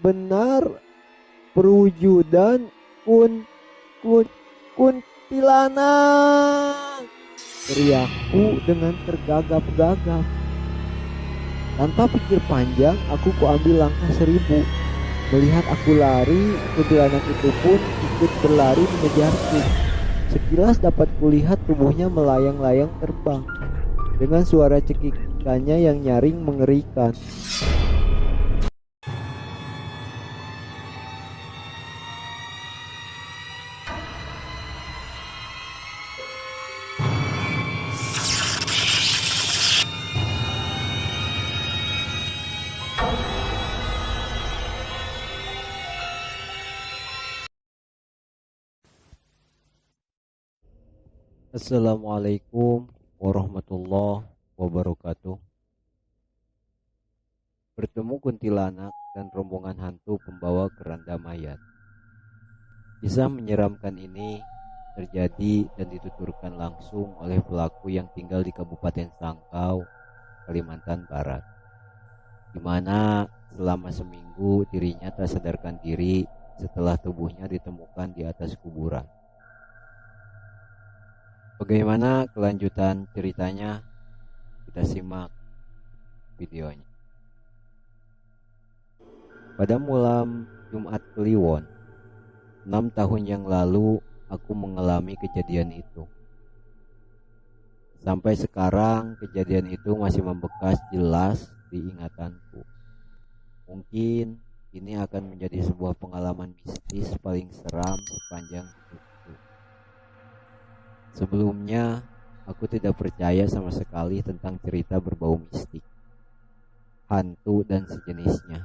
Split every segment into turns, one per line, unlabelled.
benar perwujudan kun kun kuntilanak, teriakku dengan tergagap-gagap. Tanpa pikir panjang, aku kuambil langkah 1000. Melihat aku lari, kuntilanak itu pun ikut berlari mengejarku. Sekilas dapat kulihat tubuhnya melayang-layang terbang dengan suara cekikannya yang nyaring mengerikan. Assalamualaikum warahmatullahi wabarakatuh. Bertemu kuntilanak dan rombongan hantu pembawa keranda mayat. Kisah menyeramkan ini terjadi dan dituturkan langsung oleh pelaku yang tinggal di Kabupaten Sangkau, Kalimantan Barat, di mana selama seminggu dirinya tak sadarkan diri setelah tubuhnya ditemukan di atas kuburan. Bagaimana kelanjutan ceritanya? Kita simak videonya. Pada malam Jumat Kliwon, 6 tahun yang lalu aku mengalami kejadian itu. Sampai sekarang kejadian itu masih membekas jelas di ingatanku. Mungkin ini akan menjadi sebuah pengalaman mistis paling seram sepanjang hidupku. Sebelumnya, aku tidak percaya sama sekali tentang cerita berbau mistik, hantu dan sejenisnya.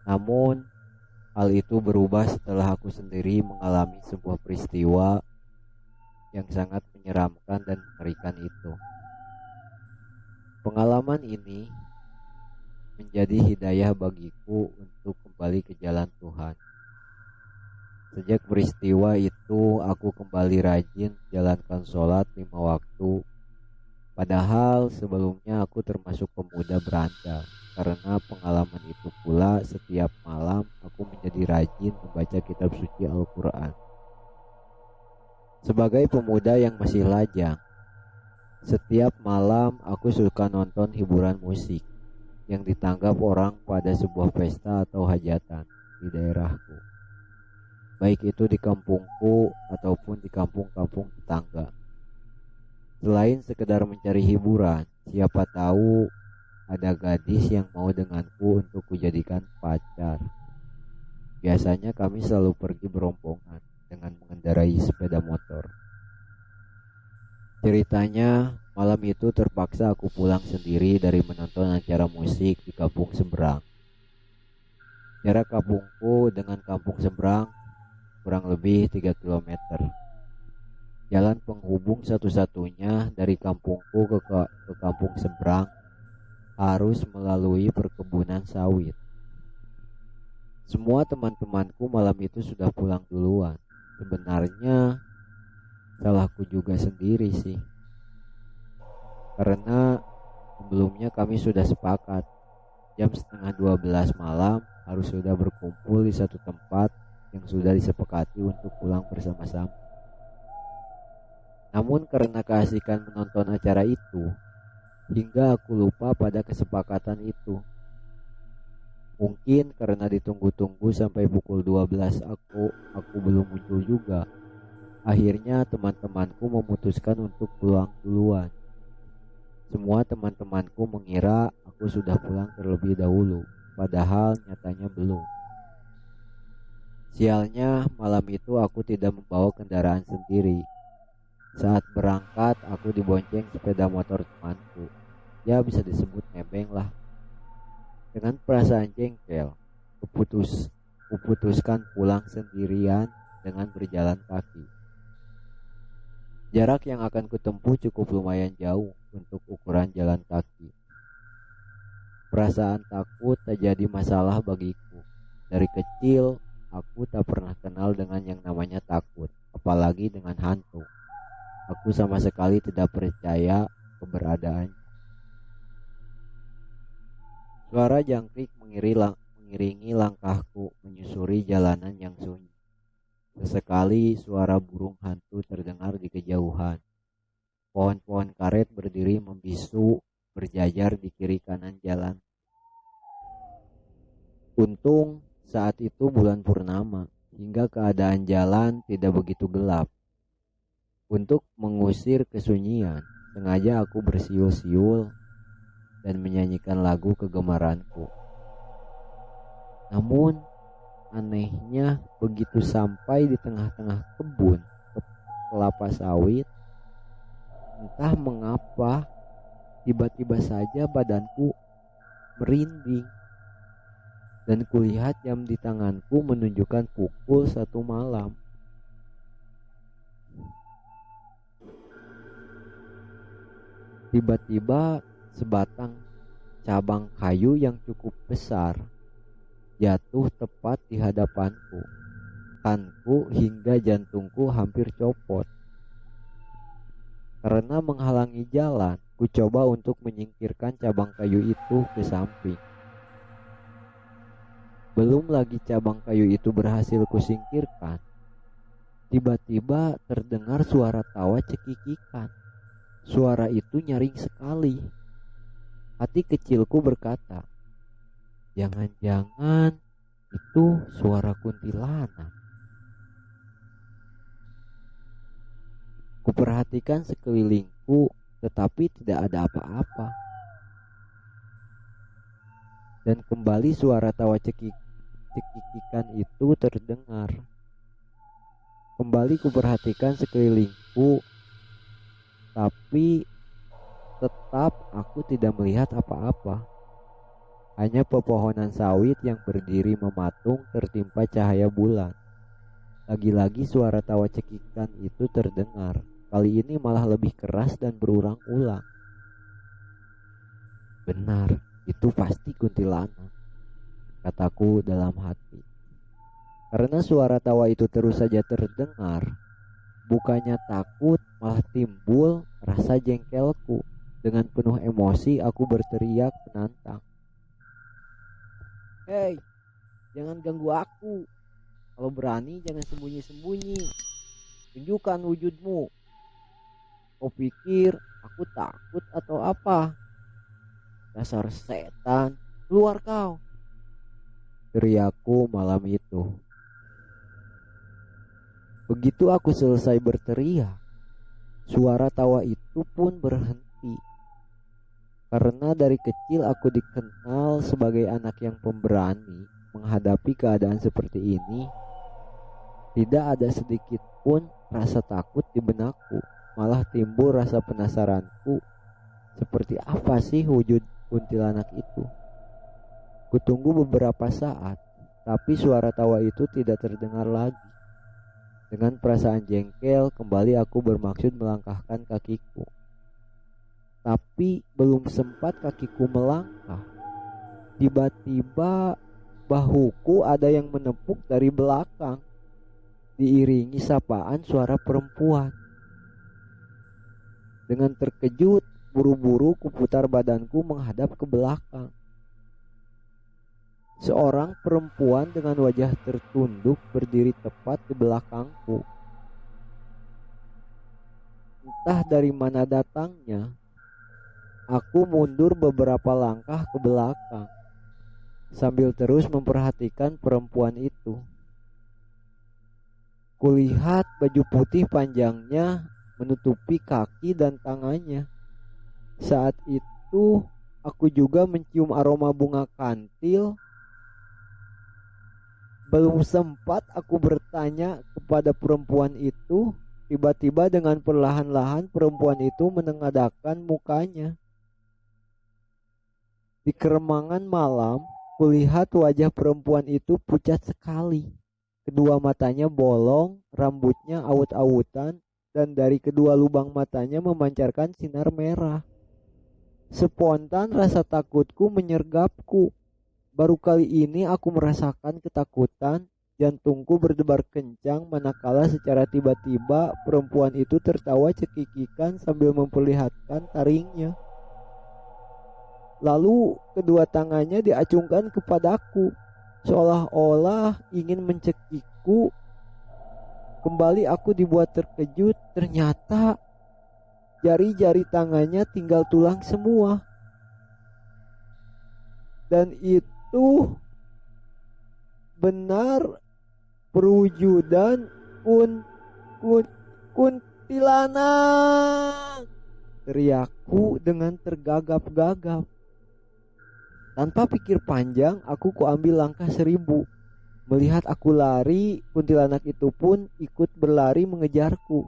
Namun, hal itu berubah setelah aku sendiri mengalami sebuah peristiwa yang sangat menyeramkan dan mengerikan itu. Pengalaman ini menjadi hidayah bagiku untuk kembali ke jalan Tuhan. Sejak peristiwa itu, aku kembali rajin menjalankan sholat 5 waktu. Padahal sebelumnya aku termasuk pemuda berandal. Karena pengalaman itu pula setiap malam aku menjadi rajin membaca kitab suci Al-Quran. Sebagai pemuda yang masih lajang, setiap malam aku suka nonton hiburan musik yang ditanggap orang pada sebuah pesta atau hajatan di daerahku, baik itu di kampungku ataupun di kampung-kampung tetangga. Selain sekedar mencari hiburan, siapa tahu ada gadis yang mau denganku untuk kujadikan pacar. Biasanya kami selalu pergi berombongan dengan mengendarai sepeda motor. Ceritanya, malam itu terpaksa aku pulang sendiri dari menonton acara musik di kampung seberang. Jarak kampungku dengan kampung seberang kurang lebih 3 kilometer. Jalan penghubung satu-satunya dari kampungku ke kampung seberang harus melalui perkebunan sawit. Semua teman-temanku malam itu sudah pulang duluan. Sebenarnya salahku juga sendiri sih. Karena sebelumnya kami sudah sepakat jam setengah 12 malam harus sudah berkumpul di satu tempat yang sudah disepakati untuk pulang bersama-sama. Namun karena keasikan menonton acara itu, hingga aku lupa pada kesepakatan itu. Mungkin karena ditunggu-tunggu sampai pukul 12 aku belum muncul juga. Akhirnya teman-temanku memutuskan untuk pulang duluan. Semua teman-temanku mengira aku sudah pulang terlebih dahulu, padahal nyatanya belum. Sialnya malam itu aku tidak membawa kendaraan sendiri. Saat berangkat aku dibonceng sepeda motor temanku. Ya bisa disebut nebeng lah. Dengan perasaan jengkel, kuputuskan pulang sendirian dengan berjalan kaki. Jarak yang akan kutempuh cukup lumayan jauh untuk ukuran jalan kaki. Perasaan takut tak jadi masalah bagiku. Dari kecil, aku tak pernah kenal dengan yang namanya takut, apalagi dengan hantu. Aku sama sekali tidak percaya keberadaannya. Suara jangkrik mengiringi langkahku menyusuri jalanan yang sunyi. Sesekali suara burung hantu terdengar di kejauhan. Pohon-pohon karet berdiri membisu berjajar di kiri kanan jalan. Untung saat itu bulan purnama, hingga keadaan jalan tidak begitu gelap. Untuk mengusir kesunyian, sengaja aku bersiul-siul dan menyanyikan lagu kegemaranku. Namun anehnya begitu sampai di tengah-tengah kebun kelapa sawit, entah mengapa tiba-tiba saja badanku merinding dan kulihat jam di tanganku menunjukkan pukul 1 malam. Tiba-tiba sebatang cabang kayu yang cukup besar jatuh tepat di hadapanku. Tanganku hingga jantungku hampir copot. Karena menghalangi jalan, ku coba untuk menyingkirkan cabang kayu itu ke samping. Belum lagi cabang kayu itu berhasil kusingkirkan, tiba-tiba terdengar suara tawa cekikikan. Suara itu nyaring sekali. Hati kecilku berkata, jangan-jangan itu suara kuntilanak. Kuperhatikan sekelilingku, tetapi tidak ada apa-apa. Dan kembali suara tawa cekikikan itu terdengar. Kembali kuperhatikan sekelilingku, tapi tetap aku tidak melihat apa-apa. Hanya pepohonan sawit yang berdiri mematung tertimpa cahaya bulan. Lagi-lagi suara tawa cekikan itu terdengar. Kali ini malah lebih keras dan berulang-ulang. Benar, itu pasti kuntilanak, kataku dalam hati. Karena suara tawa itu terus saja terdengar, bukannya takut malah timbul rasa jengkelku. Dengan penuh emosi aku berteriak menantang. Hei, jangan ganggu aku. Kalau berani jangan sembunyi-sembunyi. Tunjukkan wujudmu. Kau pikir aku takut atau apa? Dasar setan, keluar kau, teriakku malam itu. Begitu aku selesai berteriak, suara tawa itu pun berhenti. Karena dari kecil aku dikenal sebagai anak yang pemberani menghadapi keadaan seperti ini, tidak ada sedikit pun rasa takut di benakku. Malah timbul rasa penasaranku, seperti apa sih wujud kuntilanak itu. Kutunggu beberapa saat, tapi suara tawa itu tidak terdengar lagi. Dengan perasaan jengkel, kembali aku bermaksud melangkahkan kakiku. Tapi belum sempat kakiku melangkah, tiba-tiba bahuku ada yang menepuk dari belakang, diiringi sapaan suara perempuan. Dengan terkejut, buru-buru kuputar badanku menghadap ke belakang. Seorang perempuan dengan wajah tertunduk berdiri tepat di belakangku. Entah dari mana datangnya, aku mundur beberapa langkah ke belakang, sambil terus memperhatikan perempuan itu. Kulihat baju putih panjangnya menutupi kaki dan tangannya. Saat itu aku juga mencium aroma bunga kantil. Belum sempat aku bertanya kepada perempuan itu, tiba-tiba dengan perlahan-lahan perempuan itu menengadahkan mukanya. Di keremangan malam, kulihat wajah perempuan itu pucat sekali. Kedua matanya bolong, rambutnya awut-awutan, dan dari kedua lubang matanya memancarkan sinar merah. Spontan rasa takutku menyergapku. Baru kali ini aku merasakan ketakutan, jantungku berdebar kencang manakala secara tiba-tiba perempuan itu tertawa cekikikan sambil memperlihatkan taringnya. Lalu kedua tangannya diacungkan kepadaku. seolah-olah ingin mencekikku. Kembali aku dibuat terkejut, ternyata jari-jari tangannya tinggal tulang semua. Dan itu benar perwujudan kuntilanak, teriakku dengan tergagap-gagap. Tanpa pikir panjang, aku kuambil langkah 1000. Melihat aku lari, kuntilanak itu pun ikut berlari mengejarku.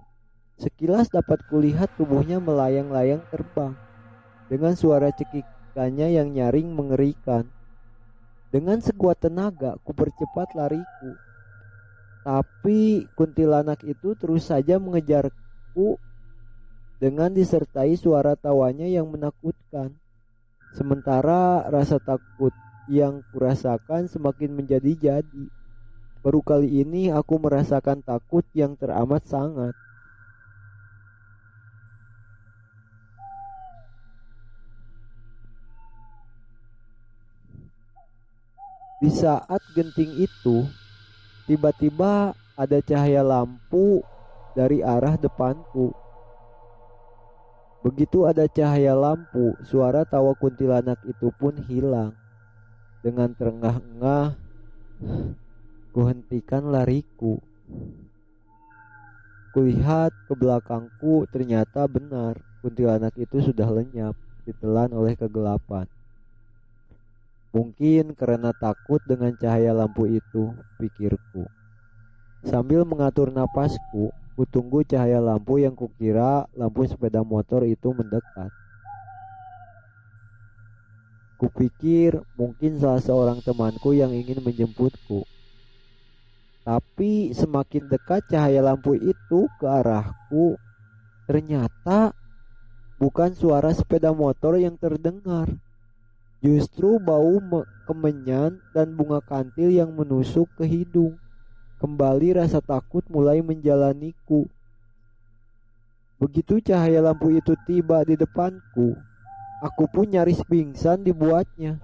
Sekilas dapat kulihat tubuhnya melayang-layang terbang dengan suara cekikannya yang nyaring mengerikan. Dengan sekuat tenaga, ku percepat lariku. Tapi kuntilanak itu terus saja mengejarku dengan disertai suara tawanya yang menakutkan. Sementara rasa takut yang kurasakan semakin menjadi-jadi. Baru kali ini aku merasakan takut yang teramat sangat. Di saat genting itu, tiba-tiba ada cahaya lampu dari arah depanku. Begitu ada cahaya lampu, suara tawa kuntilanak itu pun hilang. Dengan terengah-engah, kuhentikan lariku. Kulihat ke belakangku, ternyata benar kuntilanak itu sudah lenyap, ditelan oleh kegelapan. Mungkin karena takut dengan cahaya lampu itu, pikirku. Sambil mengatur napasku, kutunggu cahaya lampu yang kukira lampu sepeda motor itu mendekat. Kupikir mungkin salah seorang temanku yang ingin menjemputku. Tapi semakin dekat cahaya lampu itu ke arahku, ternyata bukan suara sepeda motor yang terdengar. Justru bau kemenyan dan bunga kantil yang menusuk ke hidung. Kembali rasa takut mulai menjalaniku. Begitu cahaya lampu itu tiba di depanku, aku pun nyaris pingsan dibuatnya.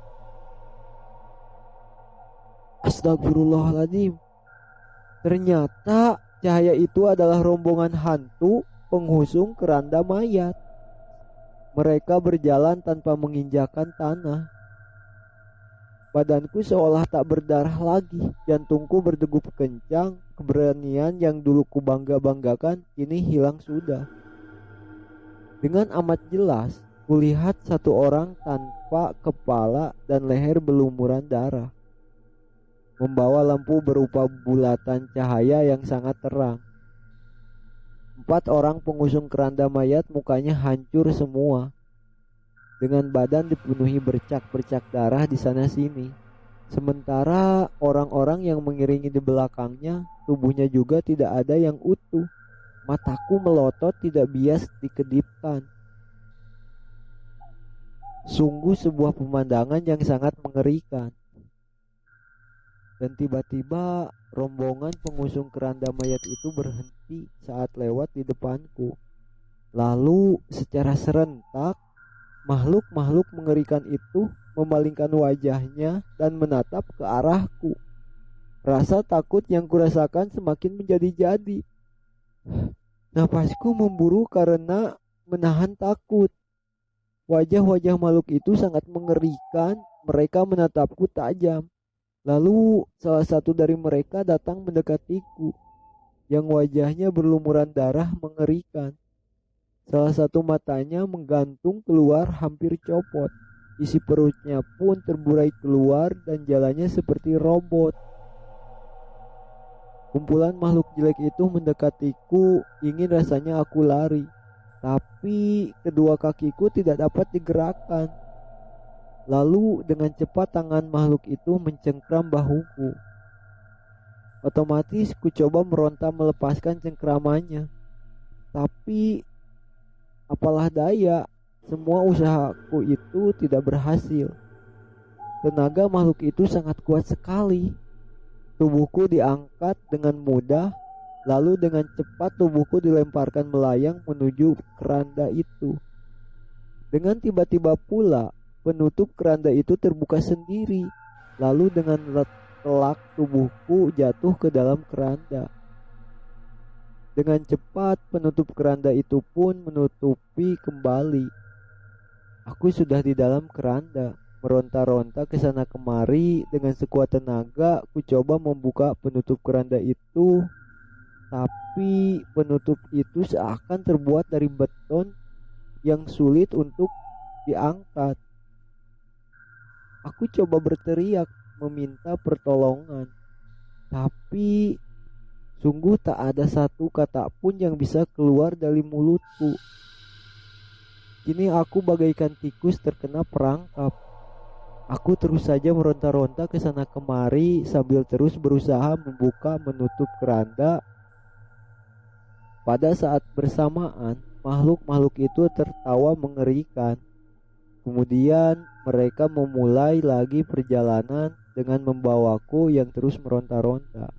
Astagfirullahaladzim. Ternyata cahaya itu adalah rombongan hantu penghusung keranda mayat. Mereka berjalan tanpa menginjakan tanah. Badanku seolah tak berdarah lagi, jantungku berdegup kencang, keberanian yang dulu kubangga-banggakan kini hilang sudah. Dengan amat jelas, kulihat satu orang tanpa kepala dan leher berlumuran darah, membawa lampu berupa bulatan cahaya yang sangat terang. 4 orang pengusung keranda mayat mukanya hancur semua, dengan badan dipenuhi bercak-bercak darah di sana sini. Sementara orang-orang yang mengiringi di belakangnya, tubuhnya juga tidak ada yang utuh. Mataku melotot tidak bias dikedipkan. Sungguh sebuah pemandangan yang sangat mengerikan. Dan tiba-tiba rombongan pengusung keranda mayat itu berhenti saat lewat di depanku. Lalu secara serentak, makhluk-makhluk mengerikan itu memalingkan wajahnya dan menatap ke arahku. Rasa takut yang kurasakan semakin menjadi-jadi. Napasku memburu karena menahan takut. Wajah-wajah makhluk itu sangat mengerikan. Mereka menatapku tajam. Lalu salah satu dari mereka datang mendekatiku, yang wajahnya berlumuran darah mengerikan. Salah satu matanya menggantung keluar hampir copot. Isi perutnya pun terburai keluar dan jalannya seperti robot. Kumpulan makhluk jelek itu mendekatiku, ingin rasanya aku lari. Tapi kedua kakiku tidak dapat digerakkan. Lalu dengan cepat tangan makhluk itu mencengkram bahuku. Otomatis ku coba meronta melepaskan cengkramannya. Tapi apalah daya, semua usahaku itu tidak berhasil. Tenaga makhluk itu sangat kuat sekali. Tubuhku diangkat dengan mudah, lalu dengan cepat tubuhku dilemparkan melayang menuju keranda itu. Dengan tiba-tiba pula, penutup keranda itu terbuka sendiri. Lalu dengan telak tubuhku jatuh ke dalam keranda. Dengan cepat penutup keranda itu pun menutupi kembali. Aku sudah di dalam keranda, meronta-ronta ke sana kemari dengan sekuat tenaga. Ku coba membuka penutup keranda itu, tapi penutup itu seakan terbuat dari beton yang sulit untuk diangkat. Aku coba berteriak meminta pertolongan, tapi sungguh tak ada satu kata pun yang bisa keluar dari mulutku. Kini aku bagaikan tikus terkena perangkap. Aku terus saja meronta-ronta ke sana kemari sambil terus berusaha membuka menutup keranda. Pada saat bersamaan, makhluk-makhluk itu tertawa mengerikan. Kemudian mereka memulai lagi perjalanan dengan membawaku yang terus meronta-ronta.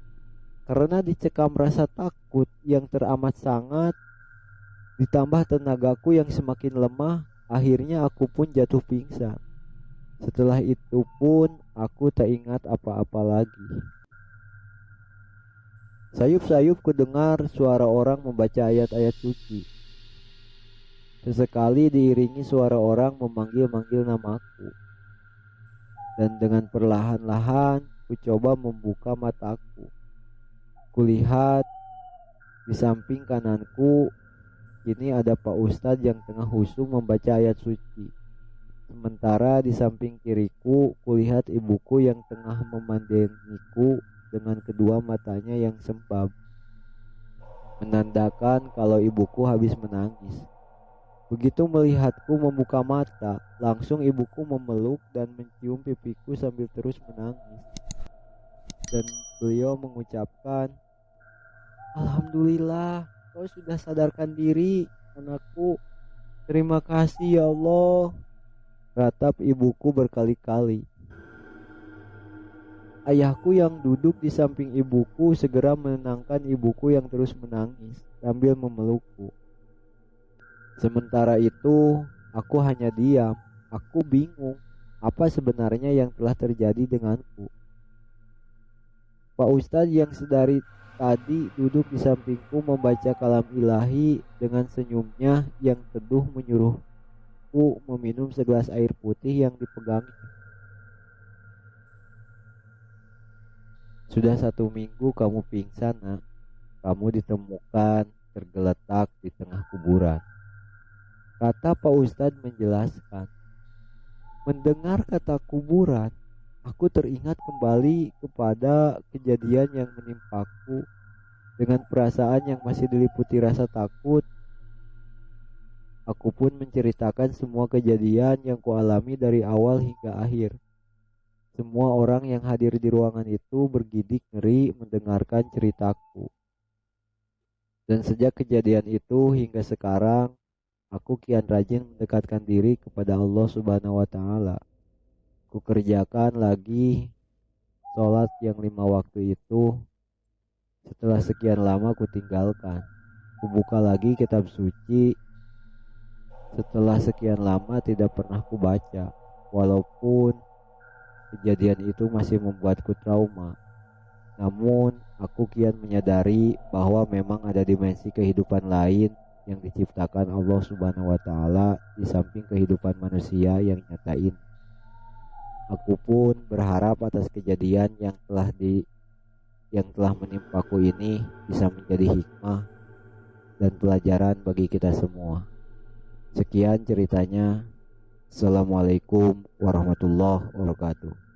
Karena dicekam rasa takut yang teramat sangat, ditambah tenagaku yang semakin lemah, akhirnya aku pun jatuh pingsan. Setelah itu pun aku tak ingat apa-apa lagi. Sayup-sayup kudengar suara orang membaca ayat-ayat suci. Sesekali diiringi suara orang memanggil-manggil namaku. Dan dengan perlahan-lahan ku coba membuka mataku. Kulihat di samping kananku kini ada Pak Ustadz yang tengah husu membaca ayat suci. Sementara di samping kiriku kulihat ibuku yang tengah memandangiku dengan kedua matanya yang sembab, menandakan kalau ibuku habis menangis. Begitu melihatku membuka mata, langsung ibuku memeluk dan mencium pipiku sambil terus menangis. Dan beliau mengucapkan, "Alhamdulillah, kau sudah sadarkan diri, anakku. Terima kasih ya Allah," ratap ibuku berkali-kali. Ayahku yang duduk di samping ibuku segera menenangkan ibuku yang terus menangis sambil memelukku. Sementara itu, aku hanya diam. Aku bingung apa sebenarnya yang telah terjadi denganku. Pak Ustadz yang sedari tadi duduk di sampingku membaca kalam ilahi dengan senyumnya yang teduh menyuruhku meminum segelas air putih yang dipegangnya. "Sudah 1 minggu kamu pingsan, nak. Kamu ditemukan tergeletak di tengah kuburan," kata Pak Ustadz menjelaskan. Mendengar kata kuburan, aku teringat kembali kepada kejadian yang menimpaku. Dengan perasaan yang masih diliputi rasa takut, aku pun menceritakan semua kejadian yang kualami dari awal hingga akhir. Semua orang yang hadir di ruangan itu bergidik ngeri mendengarkan ceritaku. Dan sejak kejadian itu hingga sekarang, aku kian rajin mendekatkan diri kepada Allah Subhanahu wa Ta'ala. Ku kerjakan lagi sholat yang 5 waktu itu. Setelah sekian lama ku tinggalkan. Ku buka lagi kitab suci. Setelah sekian lama tidak pernah ku baca. Walaupun kejadian itu masih membuatku trauma. Namun aku kian menyadari bahwa memang ada dimensi kehidupan lain yang diciptakan Allah Subhanahu wa Ta'ala di samping kehidupan manusia yang nyata ini. Aku pun berharap atas kejadian yang telah menimpaku ini bisa menjadi hikmah dan pelajaran bagi kita semua. Sekian ceritanya. Assalamualaikum warahmatullahi wabarakatuh.